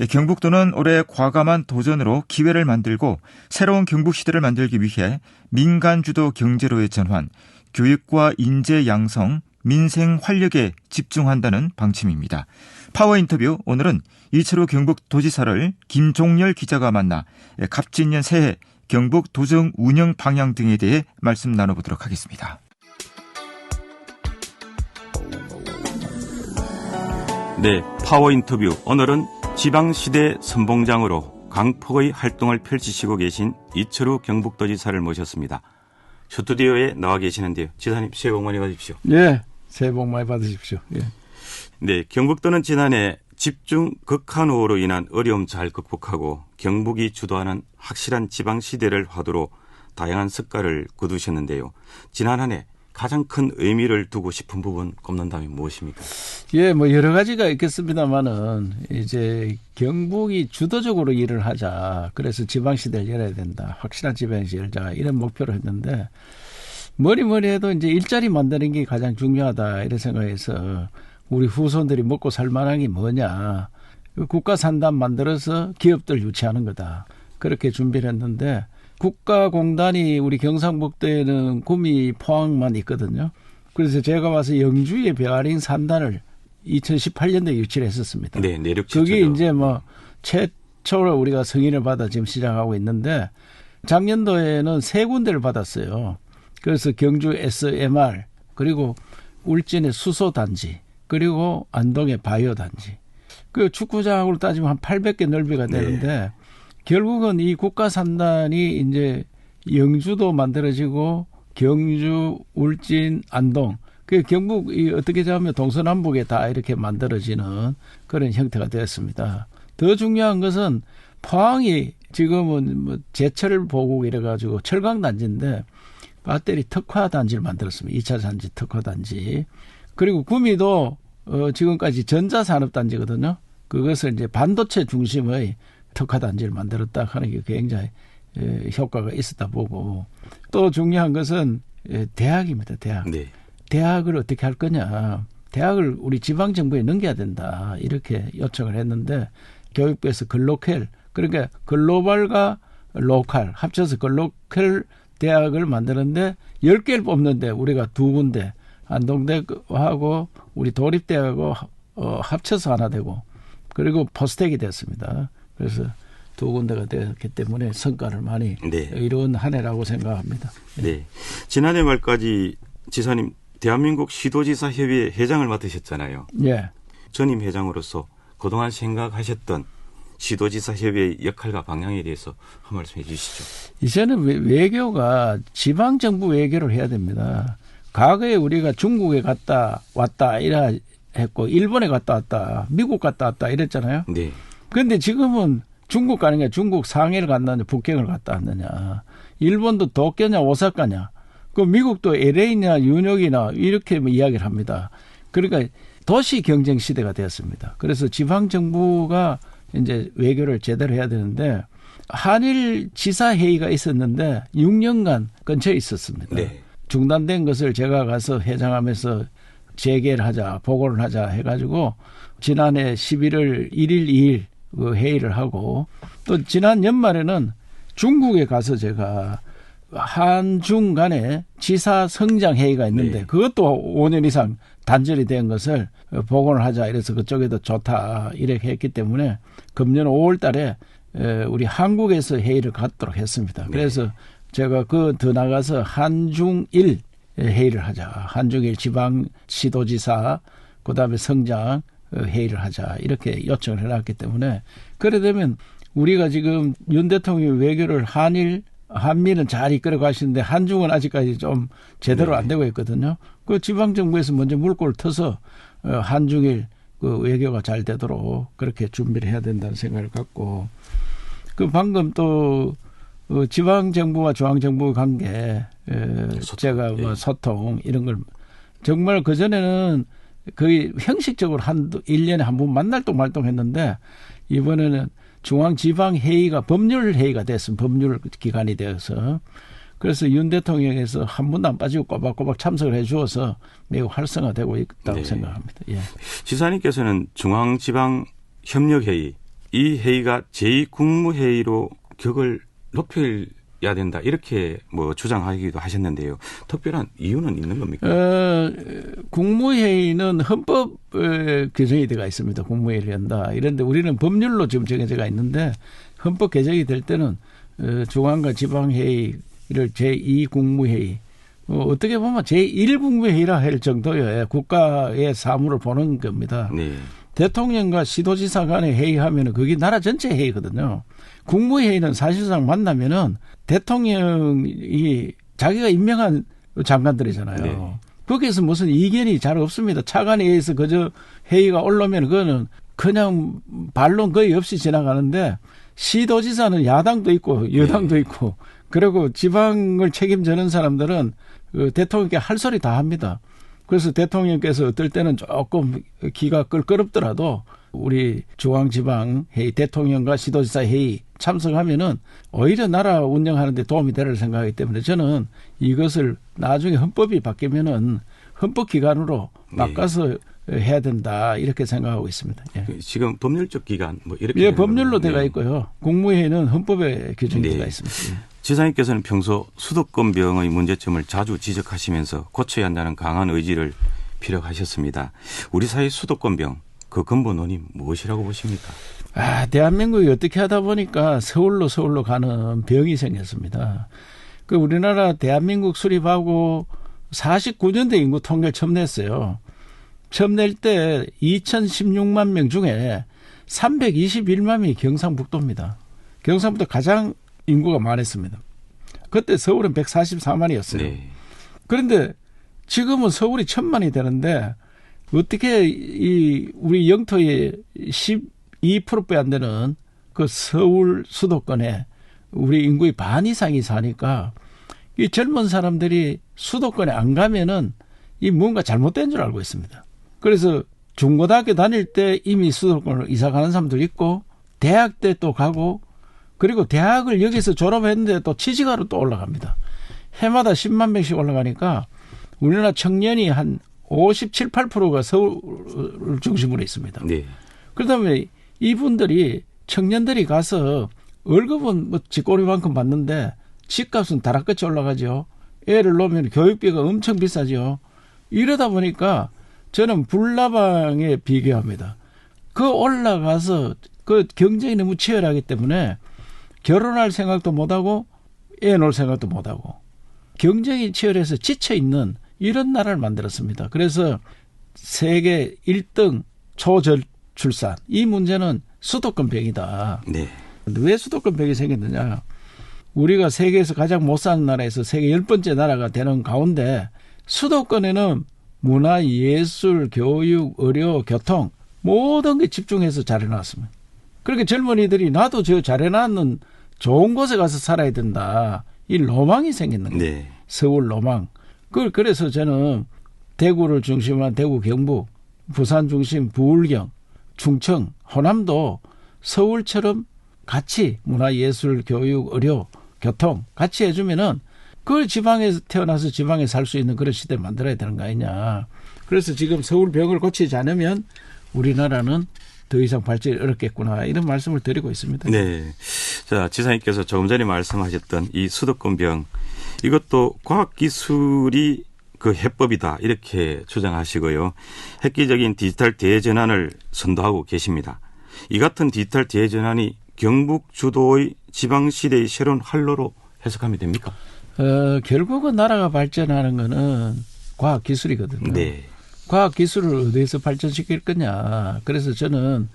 경북도는 올해 과감한 도전으로 기회를 만들고 새로운 경북시대를 만들기 위해 민간주도 경제로의 전환, 교육과 인재 양성, 민생 활력에 집중한다는 방침입니다. 파워 인터뷰 오늘은 이철우 경북도지사를 김종열 기자가 만나 갑진년 새해 경북 도정 운영 방향 등에 대해 말씀 나눠보도록 하겠습니다. 네, 파워 인터뷰 오늘은 지방시대 선봉장으로 강폭의 활동을 펼치시고 계신 이철우 경북도지사를 모셨습니다. 스튜디오에 나와 계시는데요. 지사님 새해 복 많이 받으십시오. 네, 새해 복 많이 받으십시오. 예. 네, 경북도는 지난해 집중 극한호우로 인한 어려움 잘 극복하고 경북이 주도하는 확실한 지방시대를 화두로 다양한 성과를 거두셨는데요. 지난 한 해 가장 큰 의미를 두고 싶은 부분 꼽는다면 무엇입니까? 예, 뭐 여러 가지가 있겠습니다만은 이제 경북이 주도적으로 일을 하자. 그래서 지방시대를 열어야 된다. 확실한 지방시대를 열자. 이런 목표를 했는데 뭐니 해도 이제 일자리 만드는 게 가장 중요하다. 이런 생각해서 우리 후손들이 먹고 살 만한 게 뭐냐. 국가산단 만들어서 기업들 유치하는 거다. 그렇게 준비를 했는데 국가공단이 우리 경상북도에는 구미 포항만 있거든요. 그래서 제가 와서 영주의 베어링 산단을 2018년도에 유치를 했었습니다. 네, 내륙 최초로. 그게 이제 뭐 최초로 우리가 승인을 받아 지금 시작하고 있는데 작년도에는 3군데를 받았어요. 그래서 경주 SMR 그리고 울진의 수소단지 그리고 안동의 바이오단지. 그 축구장으로 따지면 한 800개 넓이가 되는데 네. 결국은 이 국가산단이 이제 영주도 만들어지고 경주, 울진, 안동, 그 경북이 어떻게 보면 동서남북에 다 이렇게 만들어지는 그런 형태가 되었습니다. 더 중요한 것은 포항이 지금은 뭐 제철 보고 이래가지고 철강단지인데 배터리 특화단지를 만들었습니다. 2차 단지 특화단지. 그리고 구미도 지금까지 전자산업단지거든요. 그것을 이제 반도체 중심의 특화단지를 만들었다 하는 게 굉장히 효과가 있었다 보고 또 중요한 것은 대학입니다. 대학. 네. 대학을 어떻게 할 거냐. 대학을 우리 지방정부에 넘겨야 된다. 이렇게 요청을 했는데 교육부에서 글로컬 그러니까 글로벌과 로컬 합쳐서 글로컬 대학을 만드는데 10개를 뽑는데 우리가 2군데 안동대하고 우리 도립대하고 합쳐서 하나 되고 그리고 포스텍이 됐습니다. 그래서 2군데가 되었기 때문에 성과를 많이 네. 이룬 한 해라고 생각합니다. 네. 지난해 말까지 지사님 대한민국 시도지사협의회 회장을 맡으셨잖아요. 예. 전임 회장으로서 그동안 생각하셨던 시도지사협의회의 역할과 방향에 대해서 한 말씀 해 주시죠. 이제는 외교가 지방정부 외교를 해야 됩니다. 과거에 우리가 중국에 갔다 왔다 이래 했고 일본에 갔다 왔다 미국 갔다 왔다 이랬잖아요. 네. 그런데 지금은 중국 가는 게 중국 상해를 갔느냐 북경을 갔다 왔느냐 일본도 도쿄냐 오사카냐 그 미국도 LA냐 뉴욕이나 이렇게 뭐 이야기를 합니다. 그러니까 도시 경쟁 시대가 되었습니다. 그래서 지방 정부가 이제 외교를 제대로 해야 되는데 한일 지사 회의가 있었는데 6년간 근처에 있었습니다. 네. 중단된 것을 제가 가서 회장하면서 재개를 하자 보고를 하자 해가지고 지난해 11월 1일 2일 그 회의를 하고 또 지난 연말에는 중국에 가서 제가 한중 간에 지사 성장 회의가 있는데 네. 그것도 5년 이상 단절이 된 것을 복원을 하자 이래서 그쪽에도 좋다 이렇게 했기 때문에 금년 5월 달에 우리 한국에서 회의를 갖도록 했습니다. 그래서 네. 제가 그 더 나가서 한중일 회의를 하자. 한중일 지방시도지사 그다음에 성장 회의를 하자 이렇게 요청을 해놨기 때문에 그래 되면 우리가 지금 윤 대통령이 외교를 한미는 잘 이끌어 가시는데 한중은 아직까지 좀 제대로 안 되고 있거든요. 그 지방정부에서 먼저 물꼬를 터서 한중일 그 외교가 잘 되도록 그렇게 준비를 해야 된다는 생각을 갖고 그 방금 또 지방정부와 중앙정부 관계 제가 뭐 소통 이런 걸 정말 그전에는 거의 형식적으로 1년에 한 번 만날 동 말동했는데 이번에는 중앙지방회의가 법률회의가 됐습니다. 법률 기관이 되어서 그래서 윤 대통령에서 한 번도 안 빠지고 꼬박꼬박 참석을 해 주어서 매우 활성화되고 있다고 네. 생각합니다. 예. 지사님께서는 중앙지방협력회의 이 회의가 제2국무회의로 격을 높여야 된다 이렇게 뭐 주장하기도 하셨는데요. 특별한 이유는 있는 겁니까? 국무회의는 헌법 규정이 들어가 있습니다. 국무회의를 한다. 이런데 우리는 법률로 지금 정해져가 있는데 헌법 개정이 될 때는 중앙과 지방회의를 제2국무회의 어떻게 보면 제1국무회의라 할 정도의 국가의 사무를 보는 겁니다. 네. 대통령과 시도지사 간에 회의하면 그게 나라 전체 회의거든요. 국무회의는 사실상 만나면은 대통령이 자기가 임명한 장관들이잖아요. 네. 거기에서 무슨 이견이 잘 없습니다. 차관에 의해서 그저 회의가 올라오면 그거는 그냥 반론 거의 없이 지나가는데 시도지사는 야당도 있고 여당도 있고 그리고 지방을 책임지는 사람들은 그 대통령께 할 소리 다 합니다. 그래서 대통령께서 어떨 때는 조금 기가 끌끄럽더라도 우리 중앙지방회의 대통령과 시도지사 회의 참석하면은 오히려 나라 운영하는 데 도움이 되리라 생각하기 때문에 저는 이것을 나중에 헌법이 바뀌면은 헌법 기관으로 바꿔서 해야 된다 이렇게 생각하고 있습니다. 예. 지금 법률적 기간 뭐 이렇게 예, 법률로 되어 있고요. 국무회의는 헌법에 규정이 되어 있습니다. 예. 지사님께서는 평소 수도권병의 문제점을 자주 지적하시면서 고쳐야 한다는 강한 의지를 피력하셨습니다. 우리 사회 수도권병 그 근본 원인 무엇이라고 보십니까? 대한민국이 어떻게 하다 보니까 서울로 가는 병이 생겼습니다. 그 우리나라 대한민국 수립하고 49년대 인구 통계를 처음 냈어요. 처음 낼 때 2016만 명 중에 321만 명이 경상북도입니다. 경상북도 가장 인구가 많았습니다. 그때 서울은 144만이었어요. 네. 그런데 지금은 서울이 1000만이 되는데 어떻게 우리 영토의 12%배 안 되는 그 서울 수도권에 우리 인구의 반 이상이 사니까 이 젊은 사람들이 수도권에 안 가면은 이 뭔가 잘못된 줄 알고 있습니다. 그래서 중고등학교 다닐 때 이미 수도권으로 이사 가는 사람도 있고 대학 때 또 가고 그리고 대학을 여기서 졸업했는데 또 취직하러 또 올라갑니다. 해마다 10만 명씩 올라가니까 우리나라 청년이 한 57, 8%가 서울 중심으로 있습니다. 네. 그러다 보면 이분들이 청년들이 가서 월급은 뭐 쥐꼬리만큼 받는데 집값은 다락같이 올라가죠. 애를 놓으면 교육비가 엄청 비싸죠. 이러다 보니까 저는 불나방에 비교합니다. 그 올라가서 그 경쟁이 너무 치열하기 때문에 결혼할 생각도 못하고 애 놓을 생각도 못하고 경쟁이 치열해서 지쳐있는 이런 나라를 만들었습니다. 그래서 세계 1등 초저출산 이 문제는 수도권병이다. 네. 왜 수도권병이 생겼느냐. 우리가 세계에서 가장 못 사는 나라에서 세계 10번째 나라가 되는 가운데 수도권에는 문화, 예술, 교육, 의료, 교통 모든 게 집중해서 잘 해놨습니다. 그렇게 젊은이들이 나도 저 잘 해놨는 좋은 곳에 가서 살아야 된다. 이 로망이 생겼는 거예요. 네. 서울 로망. 그래서 저는 대구를 중심한 대구 경북, 부산 중심 부울경, 충청, 호남도 서울처럼 같이 문화, 예술, 교육, 의료, 교통 같이 해주면은 그 지방에서 태어나서 지방에 살 수 있는 그런 시대를 만들어야 되는 거 아니냐. 그래서 지금 서울병을 고치지 않으면 우리나라는 더 이상 발전이 어렵겠구나 이런 말씀을 드리고 있습니다. 네. 자, 지사님께서 조금 전에 말씀하셨던 이 수도권병 이것도 과학기술이 그 해법이다 이렇게 주장하시고요. 획기적인 디지털 대전환을 선도하고 계십니다. 이 같은 디지털 대전환이 경북 주도의 지방시대의 새로운 활로로 해석하면 됩니까? 결국은 나라가 발전하는 거는 과학기술이거든요. 네. 과학기술을 어디에서 발전시킬 거냐. 그래서 저는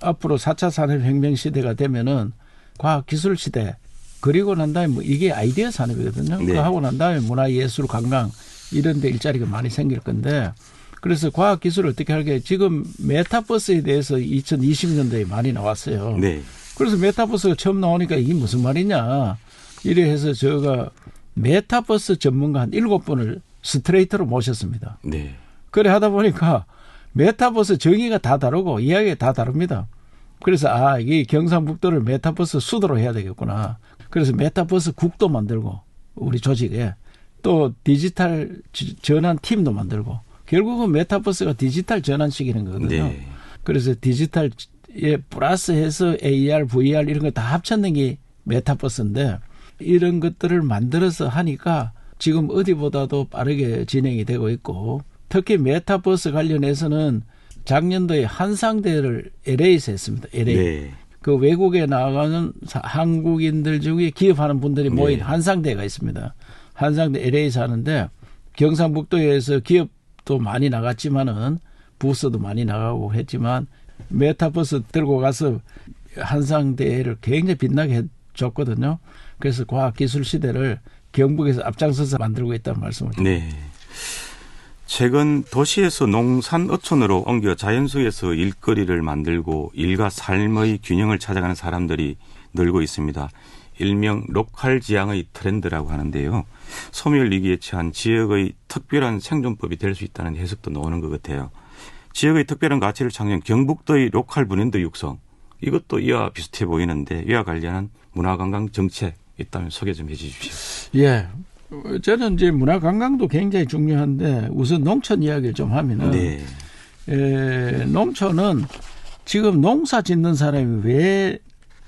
앞으로 4차 산업혁명 시대가 되면은 과학기술 시대 그리고 난 다음에 뭐 이게 아이디어 산업이거든요. 네. 그거 하고 난 다음에 문화예술, 관광 이런 데 일자리가 많이 생길 건데 그래서 과학기술을 어떻게 할게 지금 메타버스에 대해서 2020년도에 많이 나왔어요. 네. 그래서 메타버스가 처음 나오니까 이게 무슨 말이냐. 이래 해서 제가 메타버스 전문가 한 7분을 스트레이트로 모셨습니다. 네. 그래 하다 보니까 메타버스 정의가 다 다르고 이야기가 다 다릅니다. 그래서 이게 경상북도를 메타버스 수도로 해야 되겠구나. 그래서 메타버스 국도 만들고 우리 조직에 또 디지털 전환 팀도 만들고 결국은 메타버스가 디지털 전환시키는 거거든요. 네. 그래서 디지털 예, 플러스해서 AR, VR 이런 거 다 합쳤는 게 메타버스인데 이런 것들을 만들어서 하니까 지금 어디보다도 빠르게 진행이 되고 있고 특히 메타버스 관련해서는 작년도에 한상대를 LA에서 했습니다. LA. 네. 그 외국에 나가는 한국인들 중에 기업하는 분들이 모인 네. 한상대가 있습니다. 한상대 LA에서 하는데 경상북도에서 기업도 많이 나갔지만은 부서도 많이 나가고 했지만 메타버스 들고 가서 한상대를 굉장히 빛나게 해줬거든요. 그래서 과학기술 시대를 경북에서 앞장서서 만들고 있다는 말씀을 드립니다. 네. 최근 도시에서 농산 어촌으로 옮겨 자연속에서 일거리를 만들고 일과 삶의 균형을 찾아가는 사람들이 늘고 있습니다. 일명 로컬 지향의 트렌드라고 하는데요. 소멸위기에 처한 지역의 특별한 생존법이 될 수 있다는 해석도 나오는 것 같아요. 지역의 특별한 가치를 창조한 경북도의 로컬 브랜드 육성, 이것도 이와 비슷해 보이는데 이와 관련한 문화관광 정책 있다면 소개 좀 해 주십시오. 예. 저는 이제 문화관광도 굉장히 중요한데 우선 농촌 이야기를 좀 하면은 네. 농촌은 지금 농사 짓는 사람이 왜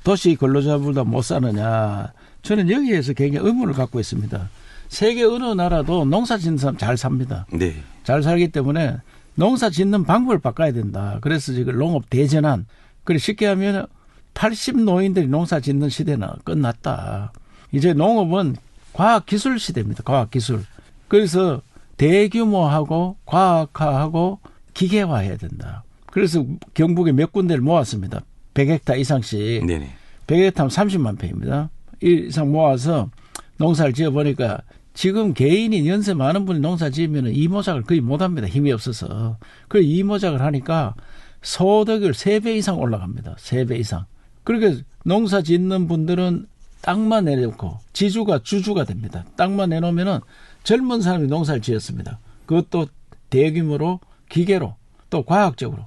도시 근로자보다 못 사느냐. 저는 여기에서 굉장히 의문을 갖고 있습니다. 세계 어느 나라도 농사 짓는 사람 잘 삽니다. 네. 잘 살기 때문에 농사 짓는 방법을 바꿔야 된다. 그래서 지금 농업 대전환. 그래 쉽게 하면 80 노인들이 농사 짓는 시대는 끝났다. 이제 농업은 과학기술 시대입니다. 과학기술. 그래서 대규모하고 과학화하고 기계화해야 된다. 그래서 경북에 몇 군데를 모았습니다. 100헥타 이상씩. 네네. 100헥타면 30만 평입니다. 이상 모아서 농사를 지어보니까 지금 개인이 연세 많은 분이 농사 지으면 이모작을 거의 못합니다. 힘이 없어서. 그래서 이모작을 하니까 소득을 3배 이상 올라갑니다. 3배 이상. 그러니까 농사 짓는 분들은 땅만 내놓고 지주가 주주가 됩니다. 땅만 내놓으면은 젊은 사람이 농사를 지었습니다. 그것도 대규모로 기계로 또 과학적으로.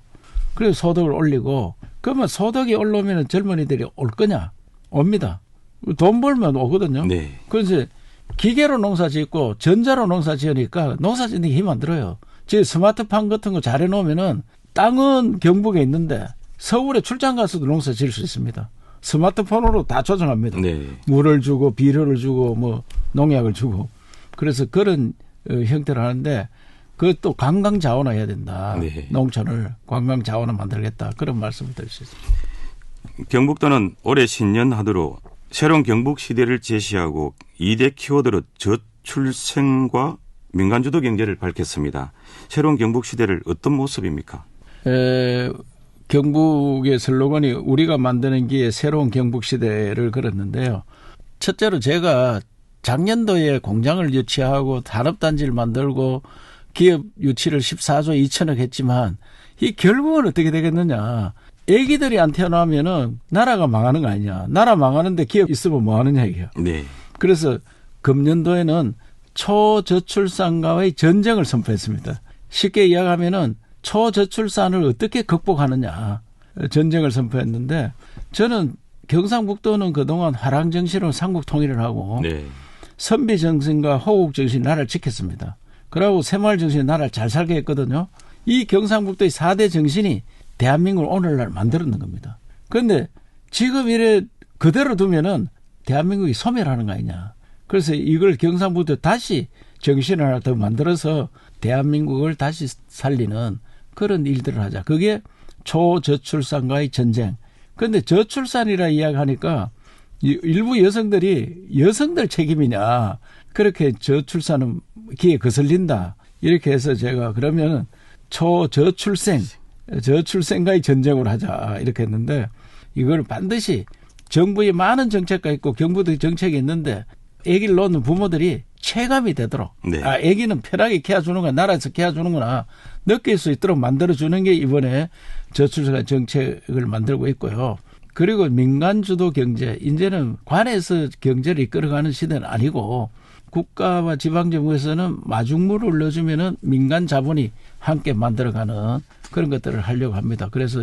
그래서 소득을 올리고 그러면 소득이 올라오면 젊은이들이 올 거냐? 옵니다. 돈 벌면 오거든요. 네. 그래서 기계로 농사 짓고 전자로 농사 지으니까 농사 짓는 게 힘 안 들어요. 즉 스마트팜 같은 거 잘 해놓으면은 땅은 경북에 있는데 서울에 출장 가서도 농사 지을 수 있습니다. 스마트폰으로 다 조정합니다. 네. 물을 주고 비료를 주고 뭐 농약을 주고 그래서 그런 형태를 하는데 그것도 관광 자원화해야 된다. 네. 농촌을 관광 자원화 만들겠다. 그런 말씀을 드릴 수 있습니다. 경북도는 올해 신년하도록 새로운 경북 시대를 제시하고 2대 키워드로 저출생과 민간주도 경제를 밝혔습니다. 새로운 경북 시대를 어떤 모습입니까? 경북의 슬로건이 우리가 만드는 기회 새로운 경북 시대를 걸었는데요. 첫째로 제가 작년도에 공장을 유치하고 산업단지를 만들고 기업 유치를 14조 2천억 했지만 이 결국은 어떻게 되겠느냐. 애기들이 안 태어나면은 나라가 망하는 거 아니냐. 나라 망하는데 기업 있으면 뭐 하느냐 이게요. 네. 그래서 금년도에는 초저출산과의 전쟁을 선포했습니다. 쉽게 이야기하면은 초저출산을 어떻게 극복하느냐 전쟁을 선포했는데 저는 경상북도는 그동안 화랑정신으로 삼국통일을 하고 네. 선비정신과 호국정신 나라를 지켰습니다. 그리고 새마을정신이 나라를 잘 살게 했거든요. 이 경상북도의 4대 정신이 대한민국을 오늘날 만들었는 겁니다. 그런데 지금 이래 그대로 두면은 대한민국이 소멸하는 거 아니냐. 그래서 이걸 경상북도 다시 정신을 하나 더 만들어서 대한민국을 다시 살리는 그런 일들을 하자. 그게 초저출산과의 전쟁. 그런데 저출산이라 이야기하니까 일부 여성들이 여성들 책임이냐. 그렇게 저출산은 기에 거슬린다. 이렇게 해서 제가 그러면 저출생과의 전쟁을 하자. 이렇게 했는데 이걸 반드시 정부의 많은 정책가 있고 경부도 정책이 있는데 아기를 놓는 부모들이 체감이 되도록 네. 아기는 편하게 키워주는구나 나라에서 키워주는구나 느낄 수 있도록 만들어주는 게 이번에 저출산 정책을 만들고 있고요. 그리고 민간주도 경제 이제는 관에서 경제를 이끌어가는 시대는 아니고 국가와 지방정부에서는 마중물을 올려주면은 민간 자본이 함께 만들어가는 그런 것들을 하려고 합니다. 그래서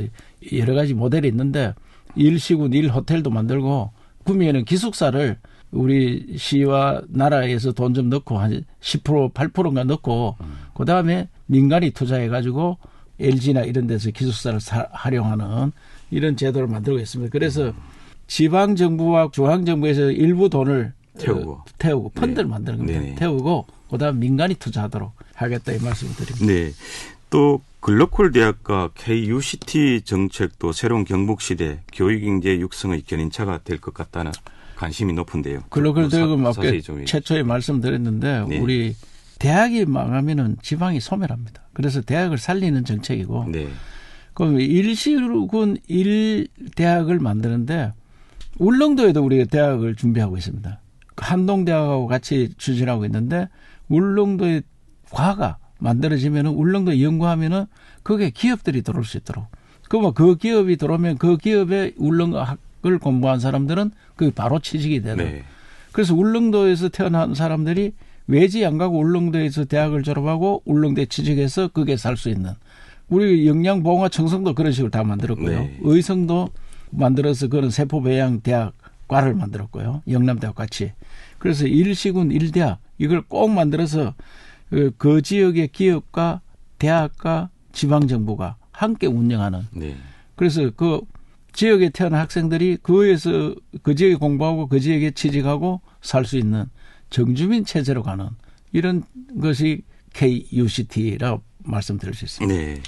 여러 가지 모델이 있는데 일시군 1호텔도 만들고 구미에는 기숙사를 우리 시와 나라에서 돈 좀 넣고 한 10% 8%인가 넣고 그다음에 민간이 투자해가지고 LG나 이런 데서 기숙사를 활용하는 이런 제도를 만들고 있습니다. 그래서 지방 정부와 중앙 정부에서 일부 돈을 태우고 펀드를 만드는 겁니다. 네네. 태우고 그다음 민간이 투자하도록 하겠다 이 말씀을 드립니다. 네. 또 글로컬 대학과 KUCT 정책도 새로운 경북 시대 교육인재 육성의 견인차가 될 것 같다는 관심이 높은데요. 글로컬 대학은 자세히 좀 최초에 말씀드렸는데 네. 우리 대학이 망하면은 지방이 소멸합니다. 그래서 대학을 살리는 정책이고 네. 그럼 일시군 1대학을 만드는데 울릉도에도 우리가 대학을 준비하고 있습니다. 한동대학하고 같이 추진하고 있는데 울릉도의 과가 만들어지면 울릉도에 연구하면은 그게 기업들이 들어올 수 있도록. 그러면 그 기업이 들어오면 그 기업에 울릉도학을 공부한 사람들은 그게 바로 취직이 되도록. 네. 그래서 울릉도에서 태어난 사람들이 외지 안 가고 울릉도에서 대학을 졸업하고 울릉도에 취직해서 그게 살 수 있는. 우리 영양보험과 청성도 그런 식으로 다 만들었고요. 네. 의성도 만들어서 그런 세포배양대학과를 만들었고요. 영남대학 같이. 그래서 일시군 1대학 이걸 꼭 만들어서 그 지역의 기업과 대학과 지방정부가 함께 운영하는. 네. 그래서 그 지역에 태어난 학생들이 그에서 그 지역에 공부하고 그 지역에 취직하고 살 수 있는 정주민 체제로 가는 이런 것이 KUCT라고 말씀드릴 수 있습니다. 네.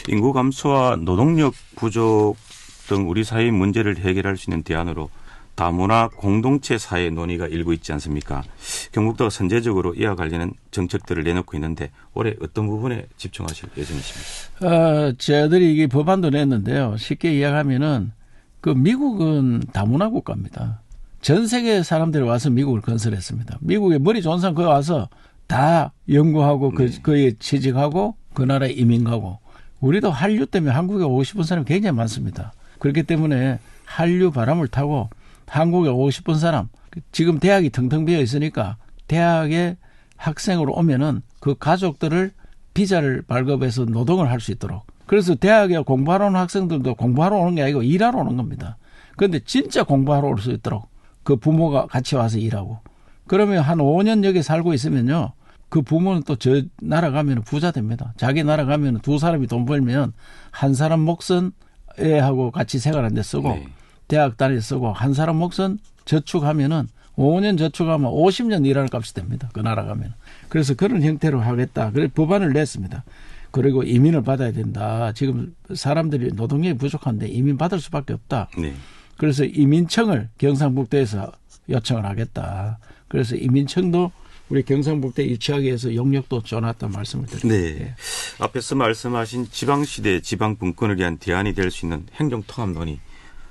인구 감소와 노동력 부족 등 우리 사회의 문제를 해결할 수 있는 대안으로 다문화 공동체 사회 논의가 일고 있지 않습니까? 경북도가 선제적으로 이와 관련한 정책들을 내놓고 있는데 올해 어떤 부분에 집중하실 예정이십니까? 저희들이 이게 법안도 냈는데요. 쉽게 이야기하면은 그 미국은 다문화 국가입니다. 전 세계 사람들이 와서 미국을 건설했습니다. 미국에 머리 좋은 사람 거기 와서 다 연구하고 거기에 취직하고 그 나라에 이민 가고 우리도 한류 때문에 한국에 오고 싶은 사람이 굉장히 많습니다. 그렇기 때문에 한류 바람을 타고 한국에 오고 싶은 사람 지금 대학이 텅텅 비어 있으니까 대학에 학생으로 오면은 그 가족들을 비자를 발급해서 노동을 할 수 있도록 그래서 대학에 공부하러 오는 학생들도 공부하러 오는 게 아니고 일하러 오는 겁니다. 그런데 진짜 공부하러 올 수 있도록 그 부모가 같이 와서 일하고 그러면 한 5년 여기 살고 있으면요. 그 부모는 또 저 나라 가면 부자 됩니다. 자기 나라 가면 두 사람이 돈 벌면 한 사람 몫은 애하고 같이 생활하는데 쓰고 네. 대학 다닐 쓰고 한 사람 몫은 저축하면은 5년 저축하면 50년 일하는 값이 됩니다. 그 나라 가면. 그래서 그런 형태로 하겠다. 그래서 법안을 냈습니다. 그리고 이민을 받아야 된다. 지금 사람들이 노동력이 부족한데 이민 받을 수밖에 없다. 네. 그래서 이민청을 경상북도에서 요청을 하겠다. 그래서 이민청도 우리 경상북도에 유치하기 위해서 용역도 줘놨다는 말씀을 드립니다. 네. 앞에서 말씀하신 지방시대 지방분권을 위한 대안이 될 수 있는 행정통합론이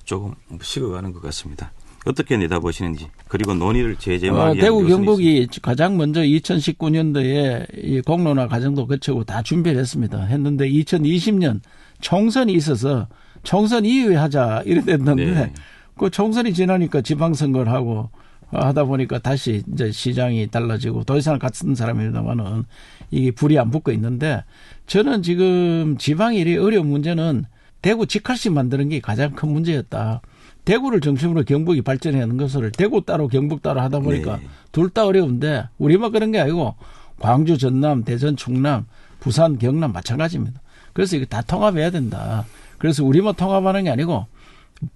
조금 식어가는 것 같습니다. 어떻게 내다보시는지 그리고 논의를 재개마하기 대구 경북이 가장 먼저 2019년도에 이 공론화 과정도 거치고 다 준비를 했는데 2020년 총선이 있어서 총선 이후에 하자 이랬는데 네. 그 총선이 지나니까 지방선거를 하고 하다 보니까 다시 이제 시장이 달라지고 더 이상 같은 사람입니다만은 이게 불이 안 붙고 있는데 저는 지금 지방이 이리 어려운 문제는 대구 직할시 만드는 게 가장 큰 문제였다. 대구를 중심으로 경북이 발전하는 것을 대구 따로 경북 따로 하다 보니까 네. 둘 다 어려운데 우리만 그런 게 아니고 광주, 전남, 대전, 충남, 부산, 경남 마찬가지입니다. 그래서 이거 다 통합해야 된다. 그래서 우리만 통합하는 게 아니고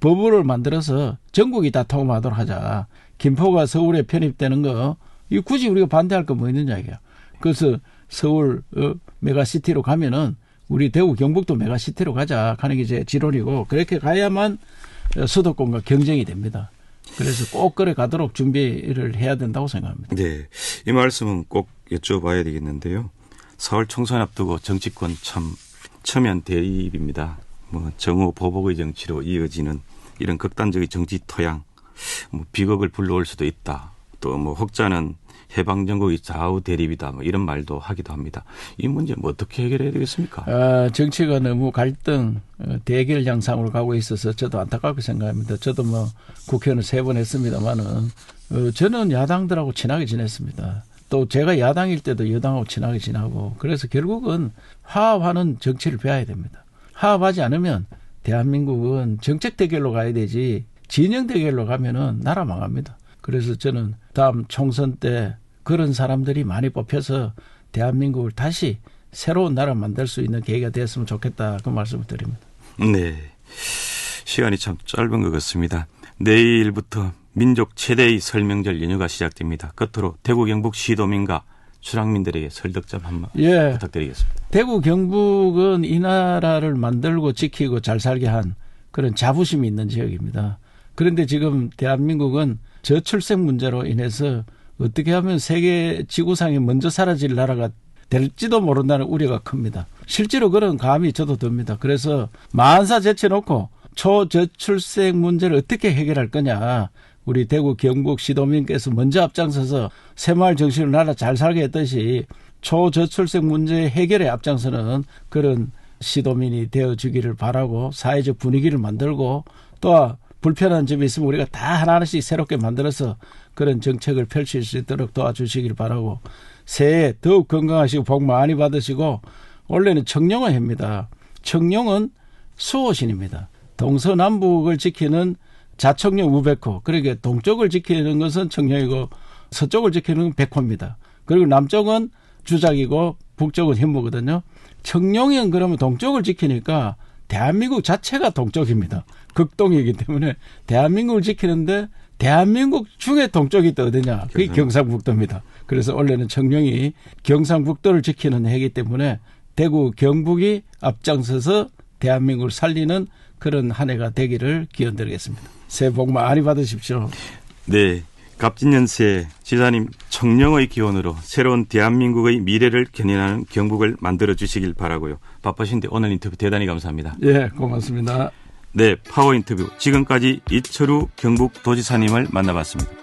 법을 만들어서 전국이 다 통합하도록 하자. 김포가 서울에 편입되는 거 이거 굳이 우리가 반대할 거 뭐 있느냐 이게. 그래서 서울 메가시티로 가면은 우리 대구 경북도 메가시티로 가자 하는 게 제 지론이고 그렇게 가야만 수도권과 경쟁이 됩니다. 그래서 꼭 그래 가도록 준비를 해야 된다고 생각합니다. 네, 이 말씀은 꼭 여쭤봐야 되겠는데요. 4월 총선 앞두고 정치권 참 첨예한 대립입니다. 뭐 정오 보복의 정치로 이어지는 이런 극단적인 정치 토양, 뭐 비극을 불러올 수도 있다. 또 뭐 혹자는 해방 정국이 좌우 대립이다. 뭐 이런 말도 하기도 합니다. 이 문제 뭐 어떻게 해결해야 되겠습니까? 정치가 너무 갈등, 대결 양상으로 가고 있어서 저도 안타깝게 생각합니다. 저도 뭐 국회의원을 3번 했습니다만은 저는 야당들하고 친하게 지냈습니다. 또 제가 야당일 때도 여당하고 친하게 지나고 그래서 결국은 화합하는 정치를 배워야 됩니다. 화합하지 않으면 대한민국은 정책 대결로 가야 되지 진영 대결로 가면은 나라 망합니다. 그래서 저는 다음 총선 때 그런 사람들이 많이 뽑혀서 대한민국을 다시 새로운 나라 만들 수 있는 계기가 됐으면 좋겠다 그 말씀을 드립니다. 네. 시간이 참 짧은 것 같습니다. 내일부터 민족 최대의 설명절 연휴가 시작됩니다. 끝으로 대구 경북 시도민과 출향민들에게 설득점 한번 부탁드리겠습니다. 대구 경북은 이 나라를 만들고 지키고 잘 살게 한 그런 자부심이 있는 지역입니다. 그런데 지금 대한민국은 저출생 문제로 인해서 어떻게 하면 세계 지구상에 먼저 사라질 나라가 될지도 모른다는 우려가 큽니다. 실제로 그런 감이 저도 듭니다. 그래서 만사 제쳐놓고 초저출생 문제를 어떻게 해결할 거냐. 우리 대구 경북 시도민께서 먼저 앞장서서 새마을 정신으로 나라 잘 살게 했듯이 초저출생 문제 해결에 앞장서는 그런 시도민이 되어주기를 바라고 사회적 분위기를 만들고 또 불편한 점이 있으면 우리가 다 하나하나씩 새롭게 만들어서 그런 정책을 펼칠 수 있도록 도와주시길 바라고 새해 더욱 건강하시고 복 많이 받으시고 원래는 청룡의 해입니다. 청룡은 수호신입니다. 동서남북을 지키는 자청룡 우백호. 그러니까 동쪽을 지키는 것은 청룡이고 서쪽을 지키는 건 백호입니다. 그리고 남쪽은 주작이고 북쪽은 현무거든요. 청룡은 그러면 동쪽을 지키니까 대한민국 자체가 동쪽입니다. 극동이기 때문에 대한민국을 지키는데 대한민국 중에 동쪽이 또 어디냐. 그게 경상북도입니다. 그래서 원래는 청룡이 경상북도를 지키는 해이기 때문에 대구 경북이 앞장서서 대한민국을 살리는 그런 한 해가 되기를 기원드리겠습니다. 새해 복 많이 받으십시오. 네, 갑진년새 지사님 청룡의 기원으로 새로운 대한민국의 미래를 견인하는 경북을 만들어주시길 바라고요. 바쁘신데 오늘 인터뷰 대단히 감사합니다. 예, 고맙습니다. 네, 파워 인터뷰 지금까지 이철우 경북도지사님을 만나봤습니다.